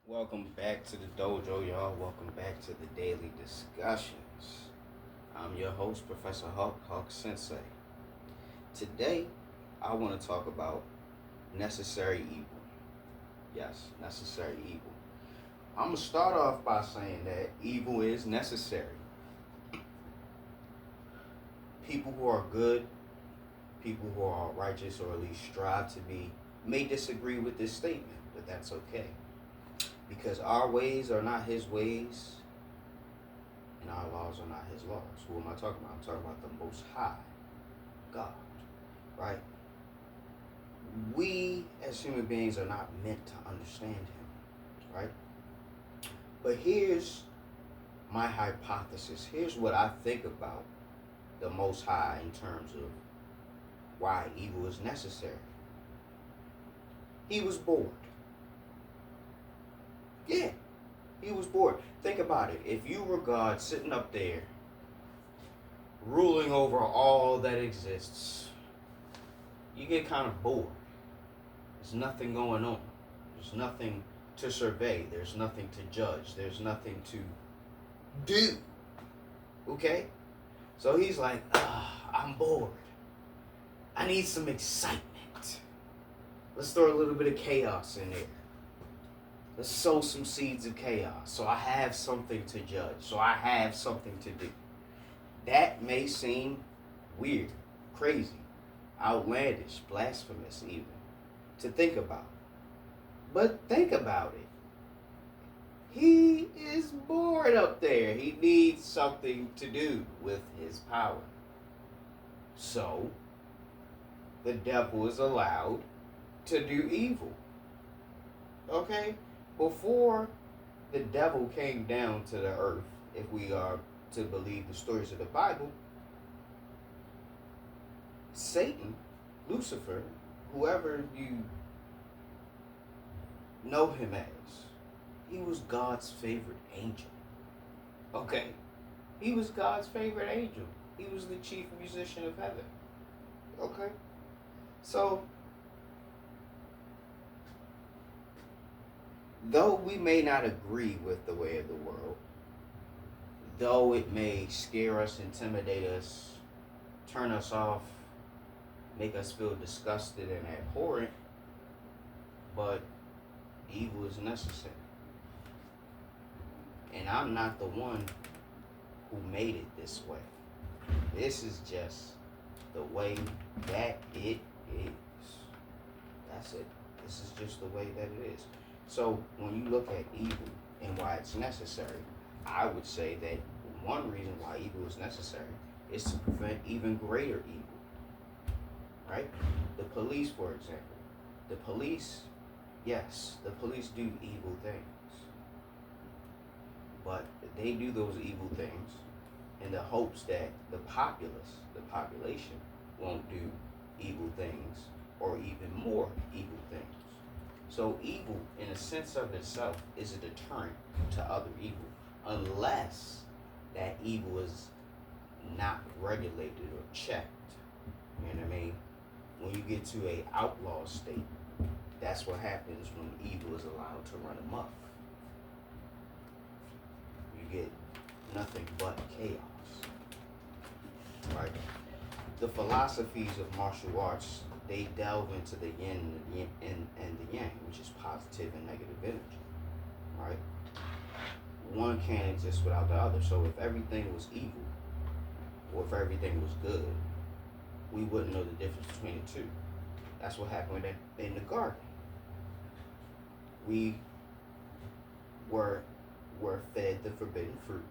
Welcome back to the dojo, y'all. Welcome back to the daily discussions. I'm your host, Professor Huck Sensei. Today, I want to talk about necessary evil. Yes, necessary evil. I'm going to start off by saying that evil is necessary. People who are good, people who are righteous, or at least strive to be, may disagree with this statement, but that's okay. Because our ways are not his ways, and our laws are not his laws. Who am I talking about? I'm talking about the Most High, God, right? We, as human beings, are not meant to understand him, right? But here's my hypothesis. Here's what I think about the Most High in terms of why evil is necessary. He was bored. Yeah, he was bored. Think about it. If you were God sitting up there, ruling over all that exists, you get kind of bored. There's nothing going on. There's nothing to survey. There's nothing to judge. There's nothing to do. Okay? So he's like, I'm bored. I need some excitement. Let's throw a little bit of chaos in there. Let's sow some seeds of chaos so I have something to judge, so I have something to do. That may seem weird, crazy, outlandish, blasphemous even, to think about. But think about it. He is bored up there. He needs something to do with his power. So, the devil is allowed to do evil. Okay? Before the devil came down to the earth, if we are to believe the stories of the Bible, Satan, Lucifer, whoever you know him as, he was God's favorite angel. Okay? He was God's favorite angel. He was the chief musician of heaven. Okay? So, though we may not agree with the way of the world, though it may scare us, intimidate us, turn us off, make us feel disgusted and abhorrent, but evil is necessary. And I'm not the one who made it this way. This is just the way that it is. That's it. This is just the way that it is. So when you look at evil and why it's necessary, I would say that one reason why evil is necessary is to prevent even greater evil. Right? The police, for example. The police, yes, the police do evil things. But they do those evil things in the hopes that the populace, the population, won't do evil things or even more evil things. So evil, in a sense of itself, is a deterrent to other evil, unless that evil is not regulated or checked. You know what I mean? When you get to a outlaw state, that's what happens when evil is allowed to run amok. You get nothing but chaos. Right? The philosophies of martial arts, they delve into the yin and the yang, which is positive and negative energy, right? One can't exist without the other. So if everything was evil, or if everything was good, we wouldn't know the difference between the two. That's what happened in the garden. We were fed the forbidden fruit,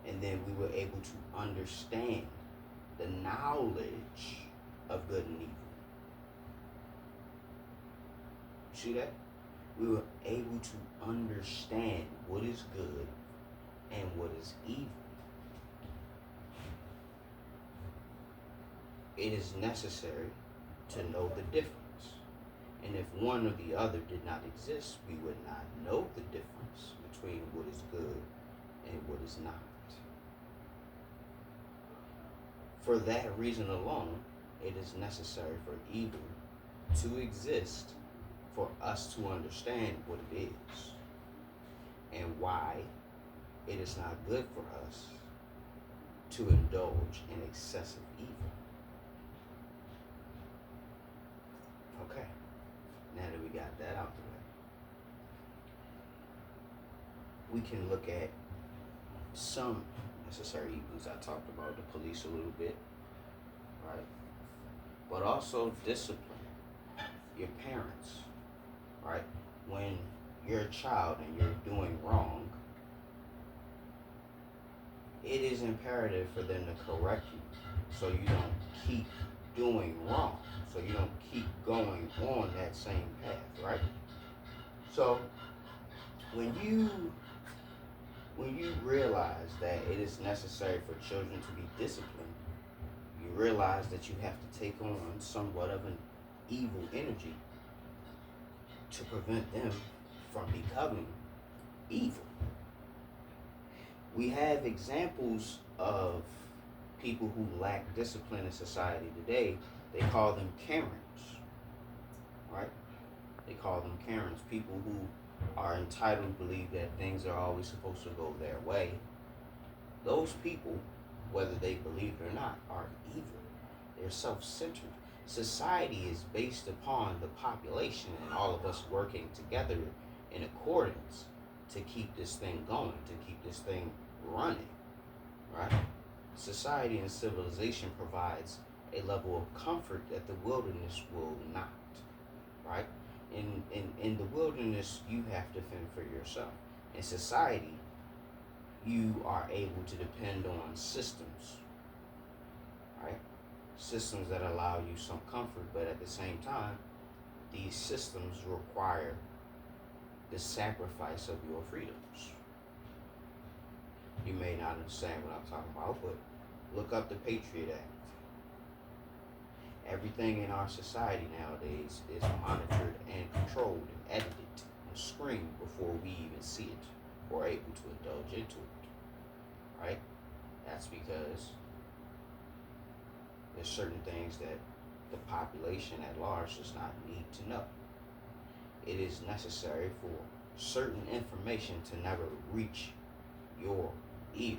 and then we were able to understand the knowledge of good and evil. See that? We were able to understand what is good and what is evil. It is necessary to know the difference. And if one or the other did not exist, we would not know the difference between what is good and what is not. For that reason alone, it is necessary for evil to exist for us to understand what it is. and why it is not good for us to indulge in excessive evil. Okay, now that we got that out the way, we can look at some necessary evils. I talked about the police a little bit, right? But also discipline. Your parents, right? When you're a child and you're doing wrong, it is imperative for them to correct you so you don't keep doing wrong, so you don't keep going on that same path, right? So when you realize that it is necessary for children to be disciplined, you realize that you have to take on somewhat of an evil energy to prevent them from becoming evil. We have examples of people who lack discipline in society today. They call them Karens, right? They call them Karens, people who are entitled, believe that things are always supposed to go their way. Those people, whether they believe it or not, are evil. They're self-centered. Society is based upon the population and all of us working together in accordance to keep this thing going, to keep this thing running, right? Society and civilization provides a level of comfort that the wilderness will not, right? In the wilderness, you have to fend for yourself. In society, you are able to depend on systems, right? Systems that allow you some comfort, but at the same time, these systems require the sacrifice of your freedoms. You may not understand what I'm talking about, but look up the Patriot Act. Everything in our society nowadays is monitored and controlled and edited and screened before we even see it or able to indulge into it, right? That's because there's certain things that the population at large does not need to know. It is necessary for certain information to never reach your ears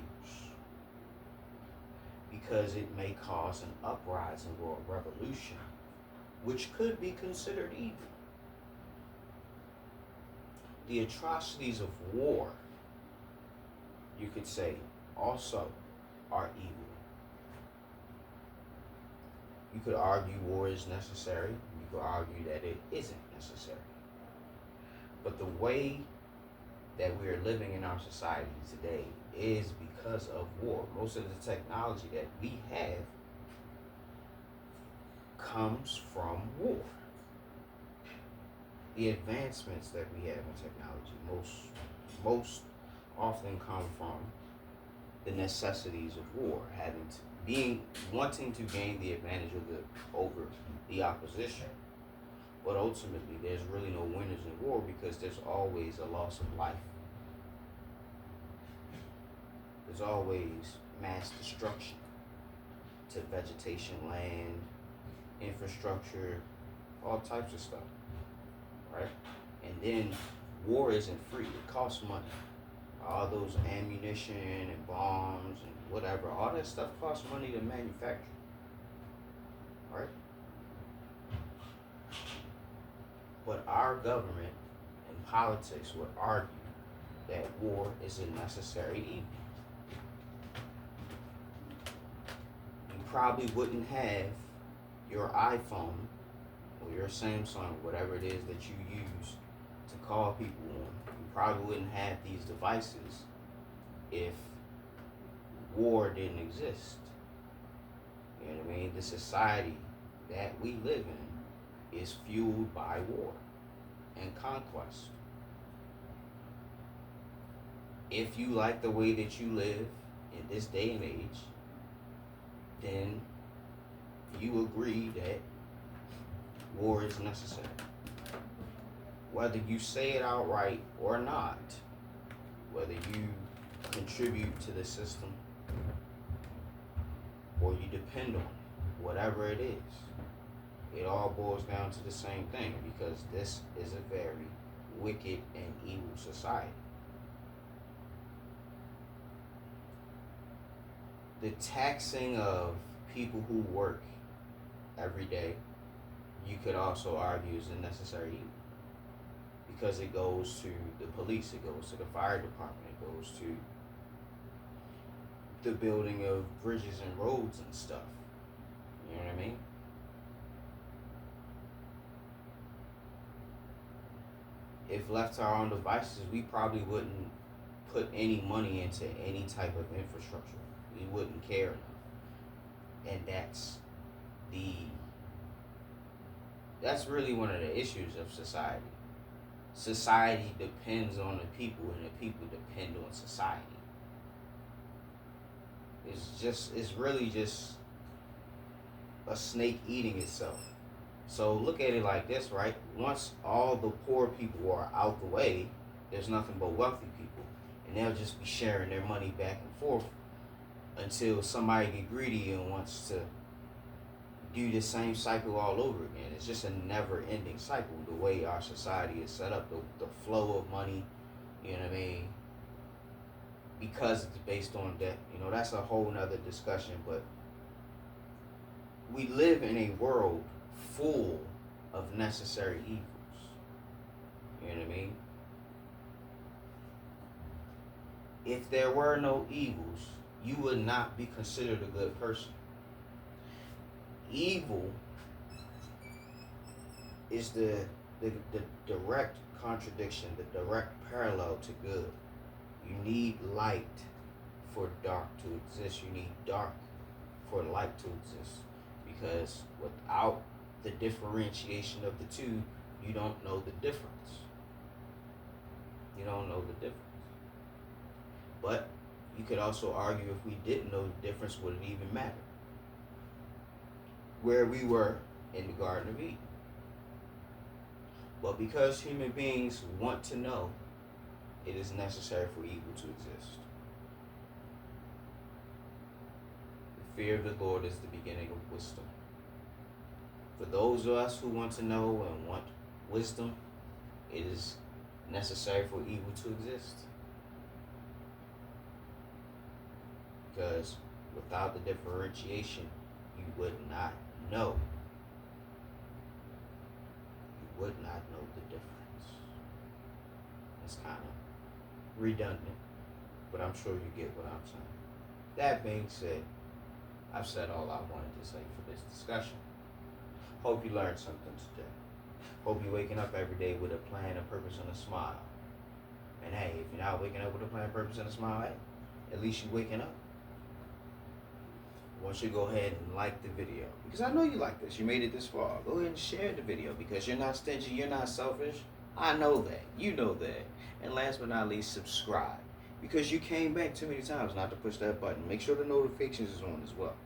because it may cause an uprising or a revolution, which could be considered evil. The atrocities of war, you could say, also are evil. You could argue war is necessary. You could argue that it isn't necessary. But the way that we are living in our society today is because of war. Most of the technology that we have comes from war. The advancements that we have in technology most often come from the necessities of war, wanting to gain the advantage over the opposition. But ultimately, there's really no winners in war because there's always a loss of life. There's always mass destruction to vegetation, land, infrastructure, all types of stuff, right? And then war isn't free. It costs money. All those ammunition and bombs and whatever, all that stuff costs money to manufacture, right? But our government and politics would argue that war is a necessary evil. You probably wouldn't have your iPhone or your Samsung, whatever it is that you use to call people on. You probably wouldn't have these devices if war didn't exist. You know what I mean? The society that we live in is fueled by war and conquest. If you like the way that you live in this day and age, then you agree that war is necessary. Whether you say it outright or not, whether you contribute to the system or you depend on it, whatever it is, it all boils down to the same thing because this is a very wicked and evil society. the taxing of people who work every day, you could also argue is a necessary evil. Because it goes to the police, it goes to the fire department, it goes to the building of bridges and roads and stuff. You know what I mean? If left to our own devices, we probably wouldn't put any money into any type of infrastructure. We wouldn't care enough. And that's really one of the issues of society. Society depends on the people, and the people depend on society. It's really just a snake eating itself. So look at it like this, right? Once all the poor people are out the way, there's nothing but wealthy people, and they'll just be sharing their money back and forth until somebody get greedy and wants to do the same cycle all over again. It's just a never-ending cycle. The way our society is set up, the flow of money, you know what I mean? Because it's based on debt. You know, that's a whole nother discussion. But we live in a world full of necessary evils. You know what I mean? If there were no evils, you would not be considered a good person. Evil is the direct contradiction, the direct parallel to good. You need light for dark to exist. You need dark for light to exist. Because without the differentiation of the two, you don't know the difference. You don't know the difference. But you could also argue if we didn't know the difference, would it even matter? Where we were in the Garden of Eden. But because human beings want to know, it is necessary for evil to exist. The fear of the Lord is the beginning of wisdom. For those of us who want to know and want wisdom, it is necessary for evil to exist. Because without the differentiation, you would not know. You would not know the difference. It's kind of redundant, but I'm sure you get what I'm saying. That being said, I've said all I wanted to say for this discussion. Hope you learned something today. Hope you're waking up every day with a plan, a purpose, and a smile. And hey, if you're not waking up with a plan, purpose, and a smile, hey, at least you're waking up. I want you to go ahead and like the video, because I know you like this. You made it this far. Go ahead and share the video, because you're not stingy, you're not selfish. I know that. You know that. And last but not least, subscribe, because you came back too many times not to push that button. Make sure the notifications is on as well.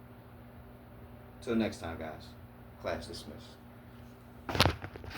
Till next time, guys. Class dismissed.